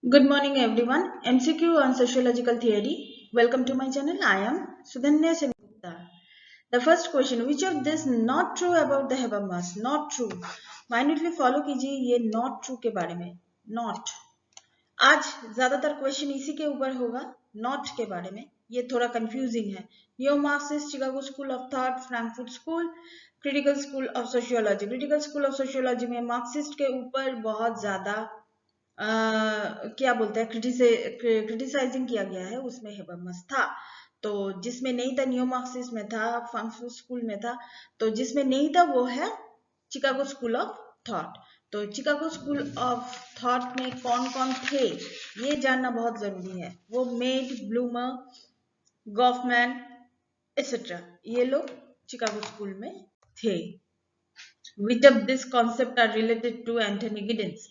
Good morning, everyone. MCQ on sociological theory. Welcome to my channel. I am Sudhanya Sengupta. The first question: which of this not true about the Habermas? Not true. Minutely follow कीजिए ये not true के बारे में. Not. आज ज्यादातर question इसी के ऊपर होगा नॉट के बारे में. ये थोड़ा कंफ्यूजिंग है. New Marxist, Chicago school of thought, Frankfurt school, critical school of sociology. Critical school of sociology में मार्क्सिस्ट के ऊपर बहुत ज्यादा क्या बोलते हैं क्रिटिसाइजिंग किया गया है. उसमें हेबरमस था. तो जिसमें नहीं था न्यू मार्क्सिस्ट में था, फ्रैंकफर्ट स्कूल में था. तो जिसमें नहीं था वो है चिकागो स्कूल ऑफ थॉट. तो चिकागो स्कूल ऑफ थॉट में कौन कौन थे ये जानना बहुत जरूरी है. वो मेड, ब्लूमर, गॉफमैन एक्सेट्रा, ये लोग चिकागो स्कूल में थे. Which of this concept are related to Anthony Giddens?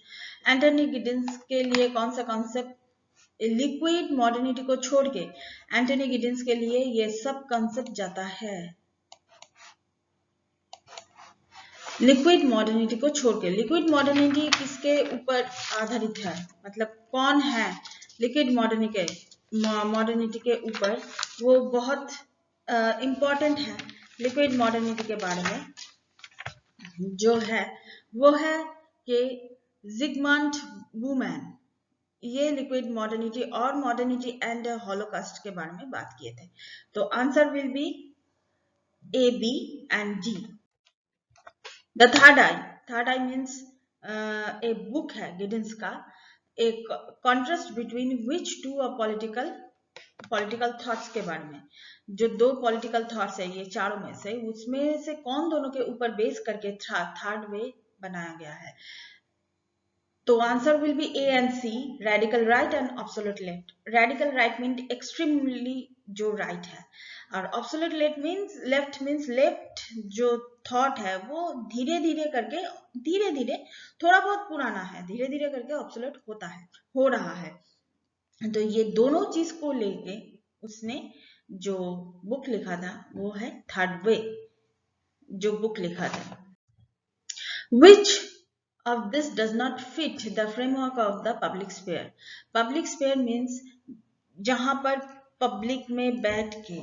Anthony Giddens के लिए कौन सा कॉन्सेप्ट लिक्विड मॉडर्निटी को छोड़ के एंथनी गिडिंस के लिए ये सब कॉन्सेप्ट जाता है. लिक्विड मॉडर्निटी को छोड़ के. लिक्विड मॉडर्निटी किसके ऊपर आधारित है, मतलब कौन है लिक्विड मॉडर्निटी के ऊपर? वो बहुत इंपॉर्टेंट है. लिक्विड मॉडर्निटी के बारे में जो है वो है कि जिगमंड बूमैन. ये लिक्विड मॉडर्निटी और मॉडर्निटी एंड हॉलोकास्ट के बारे में बात किए थे. तो answer will be A, B and D. The third I means एक बुक है गिडिंस का, एक contrast between which two a political thoughts के बारे में. जो दो पॉलिटिकल थॉट्स है ये चारों में से, उसमें से कौन दोनों के ऊपर बेस करके थर्ड वे बनाया गया है. तो answer will be A and C, radical right and absolute left. Radical right mean extremely जो राइट है, और ऑब्सोल्यूट लेफ्ट मीन्स लेफ्ट जो थॉट है वो धीरे धीरे थोड़ा बहुत पुराना है, धीरे धीरे करके ऑब्सोल्यूट हो रहा है. तो ये दोनों चीज को लेके उसने जो बुक लिखा था वो है थर्ड वे जो बुक लिखा था. Which of this does not fit the framework of the public sphere? Public sphere means जहां पर पब्लिक में बैठ के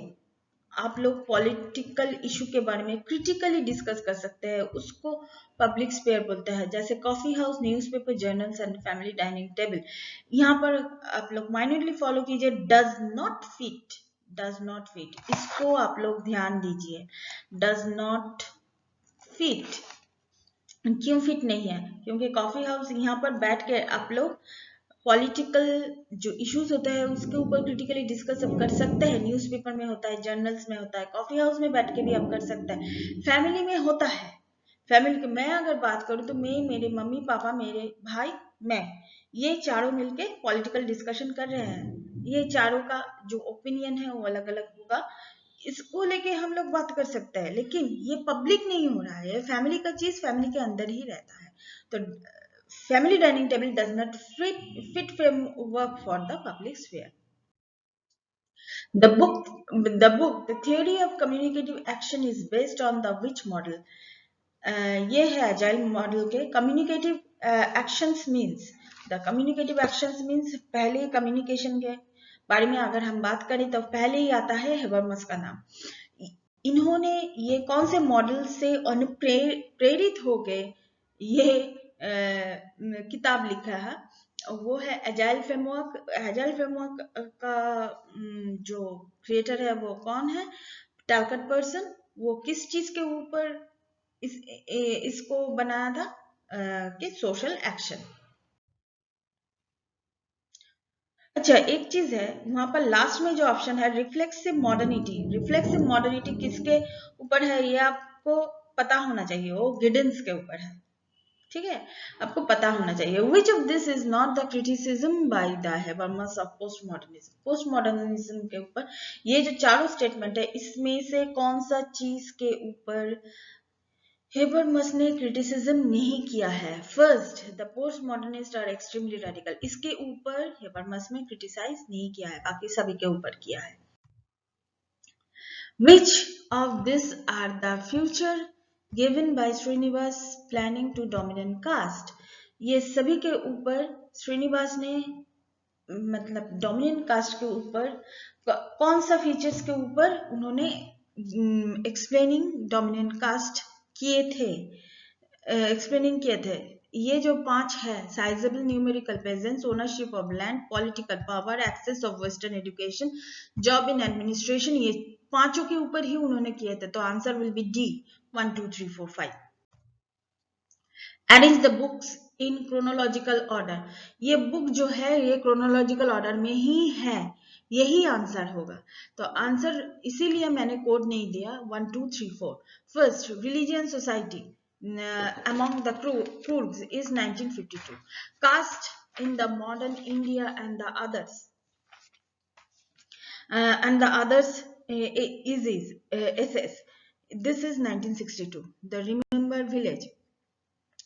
आप लोग पॉलिटिकल इशू के बारे में क्रिटिकली डिस्कस कर सकते हैं, उसको पब्लिक स्पेयर बोलते हैं. जैसे coffee house, newspaper, journals and family dining table. यहाँ पर आप लोग माइन्यूटली फॉलो कीजिए. डज नॉट फिट, इसको आप लोग ध्यान दीजिए. डज नॉट फिट क्यों फिट नहीं है? क्योंकि कॉफी हाउस यहाँ पर बैठ के आप लोग पॉलिटिकल जो इश्यूज होते हैं उसके ऊपर क्रिटिकली डिस्कस आप कर सकते हैं. न्यूज़पेपर में होता है, जर्नल्स में होता है, कॉफी हाउस में बैठ के भी आप कर सकते हैं. फैमिली में होता है. फैमिली की मैं अगर बात करूं तो मैं, मेरे मम्मी पापा, मेरे भाई, मैं, ये चारों मिलके पॉलिटिकल डिस्कशन कर रहे हैं. ये चारों का जो ओपिनियन है वो अलग अलग होगा, इसको लेके हम लोग बात कर सकते हैं. लेकिन ये पब्लिक नहीं हो रहा है, फैमिली का चीज फैमिली के अंदर ही रहता है. तो family dining table does not fit framework for the public sphere. The theory of communicative action is based on the which model? ये है एजाइल मॉडल के. Communicative actions means, the communicative actions means पहले communication के बारे में अगर हम बात करें तो पहले ही आता है हेबरमस का नाम. इन्होंने ये कौन से मॉडल से प्रेरित होके ये किताब लिखा है? वो है एजाइल फ्रेमवर्क. एजाइल फ्रेमवर्क का जो क्रिएटर है वो कौन है? Talcott person. वो किस चीज के ऊपर इसको बनाया था? कि सोशल एक्शन. अच्छा, एक चीज है वहां पर लास्ट में जो ऑप्शन है रिफ्लेक्सिव मॉडर्निटी. रिफ्लेक्सिव मॉडर्निटी किसके ऊपर है ये आपको पता होना चाहिए. वो गिडिंस के ऊपर है. ठीक है, आपको पता होना चाहिए. Which of this is not the criticism by the Habermas of post modernism. Post modernism के ऊपर ये जो चारों स्टेटमेंट है इसमें से कौन सा चीज के ऊपर हेबरमस ने क्रिटिसिज्म नहीं किया है? First, the post modernist are extremely radical. इसके ऊपर हेबरमस ने क्रिटिसाइज नहीं किया है, बाकी सभी के ऊपर किया है. Which of these are the future given by Srinivas planning to dominant caste? ये सभी के ऊपर श्रीनिवास ने मतलब डोमिनेंट कास्ट के ऊपर कौन सा फीचर्स के ऊपर उन्होंने एक्सप्लेनिंग डोमिनेंट कास्ट किए थे, एक्सप्लेनिंग किए थे। ये जो 5 है, sizeable numerical presence, ownership of land, political power, access of western education, job in administration, ये 5 के ऊपर ही उन्होंने किए थे। तो answer will be D 1 2 3 4 5। Arrange the books in chronological order, ये बुक जो है ये क्रोनोलॉजिकल ऑर्डर में ही है, यही आंसर होगा। तो आंसर इसीलिए मैंने कोड नहीं दिया 1 2 3 4। First, religion society among the Kurds is 1952. Caste in the modern India and the others is SS. This is 1962. The Remember Village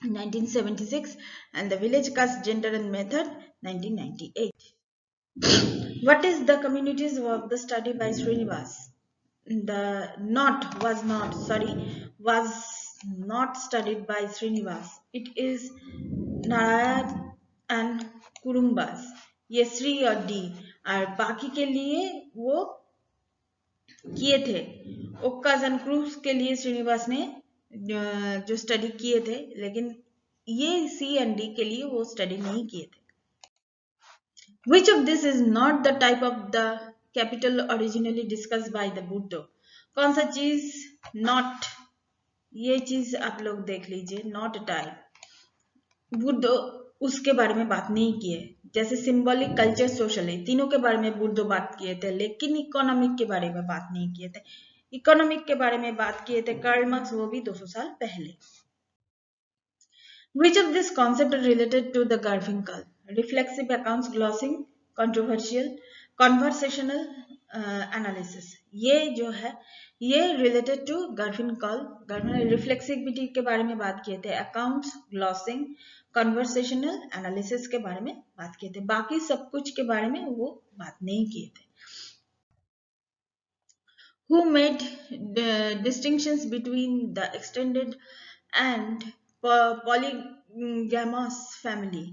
1976 and the Village Caste Gender and Method 1998. What is the community's work, the study by Srinivas? Was not studied by Srinivas. It is Narayat and Kurumbas. ये श्री और D, और बाकी के लिए वो किए थे। ओक्काज and cruise के लिए श्रीनिवास ने जो स्टडी किए थे, लेकिन ये सी एंड डी के लिए वो स्टडी नहीं किए थे। Which of this is not the type of the capital originally discussed by the Buddha? कौन सा चीज not, ये चीज आप लोग देख लीजिए, not type बुद्ध उसके बारे में बात नहीं किए। जैसे सिंबॉलिक, कल्चर, सोशल, तीनों के बारे में बुद्ध बात किए थे, लेकिन इकोनॉमिक के बारे में बात नहीं किए थे। इकोनॉमिक के बारे में बात किए थे कार्ल मार्क्स, वो भी 200 साल पहले। Which of this concept are related to the Garfinkel? Reflexive accounts, glossing, controversial, conversational analysis. ये जो है ये related to Garfinkel, reflexivity के बारे में बात किए थे, accounts, glossing, conversational analysis के बारे में बात किए थे, बाकी सब कुछ के बारे में वो बात नहीं किए थे। Who made the distinctions between the extended and polygamous family?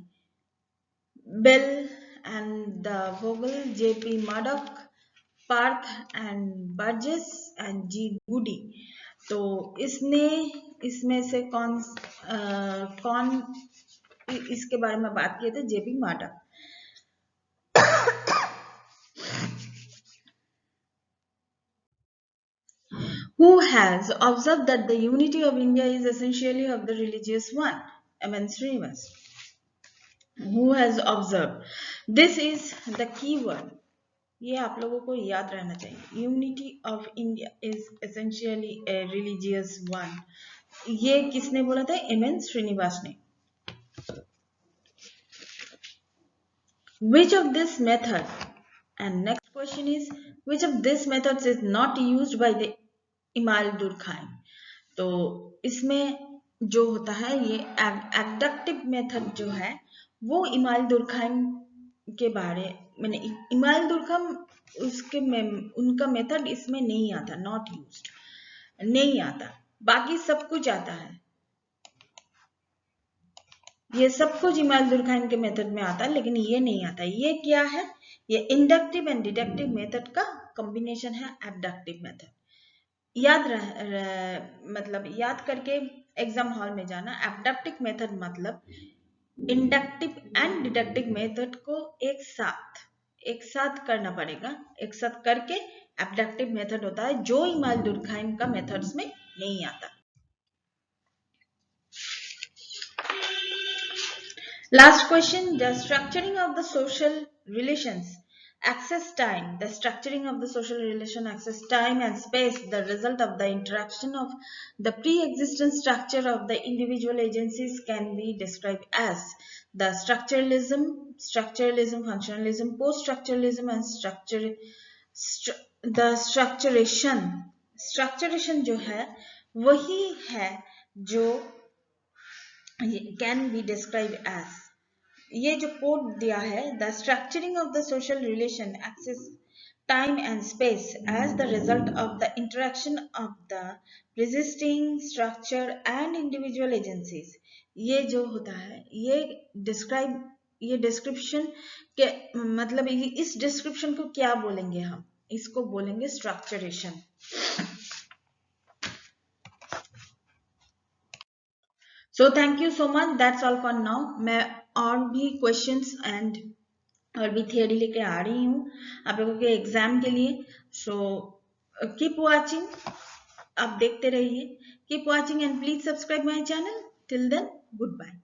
Bell and the Vogel, J.P. Murdoch, Park and Burgess and G. Goody. तो इसमें से कौन इसके बारे में बात किए थे? J.P. Murdoch। Who has observed that the unity of India is essentially of the religious one? M.N. Srinivas. Who has observed? This is the key word. ये आप लोगों को याद रहना चाहिए। Unity of India is essentially a religious one. ये किसने बोला था? M.N. Srinivas ने। Which of this method? And next question is, which of these methods is not used by the इमाल दुर्खाइम? तो इसमें जो होता है ये एब्डक्टिव मेथड जो है वो इमाल दुर्खाइम के बारे में, इमाल दुर्खाइम उसके उनका मेथड इसमें नहीं आता, नॉट यूज्ड, नहीं आता। बाकी सब कुछ आता है, ये सब कुछ इमाल दुर्खाइम के मेथड में आता है, लेकिन ये नहीं आता। ये क्या है? ये इंडक्टिव एंड डिडक्टिव मेथड का कॉम्बिनेशन है, एब्डक्टिव मेथड। मतलब याद करके एग्जाम हॉल में जाना। एब्डक्टिव मेथड मतलब इंडक्टिव एंड डिडक्टिव मेथड को एक साथ करना पड़ेगा, एक साथ करके एब्डक्टिव मेथड होता है, जो इमाल दुर्खाइम का मेथड्स में नहीं आता। Last question, the structuring of the social relations, access time, the structuring of the social relation, access time and space, the result of the interaction of the pre-existent structure of the individual agencies can be described as the structuralism, functionalism, post-structuralism and the structuration. Structuration जो है वही है जो can be described as, ये जो code दिया है, the structuring of the social relation, access time and space as the result of the interaction of the resisting structure and individual agencies, ये जो होता है ये डिस्क्राइब ये डिस्क्रिप्शन के मतलब इस डिस्क्रिप्शन को क्या बोलेंगे हम? इसको बोलेंगे structuration. So thank you so much, that's all for now. मैं और भी क्वेश्चंस एंड और भी थियरी लेके आ रही हूँ आप लोगों के एग्जाम के लिए। सो कीप वॉचिंग, आप देखते रहिए। Keep watching and please subscribe my channel. Till then, good bye.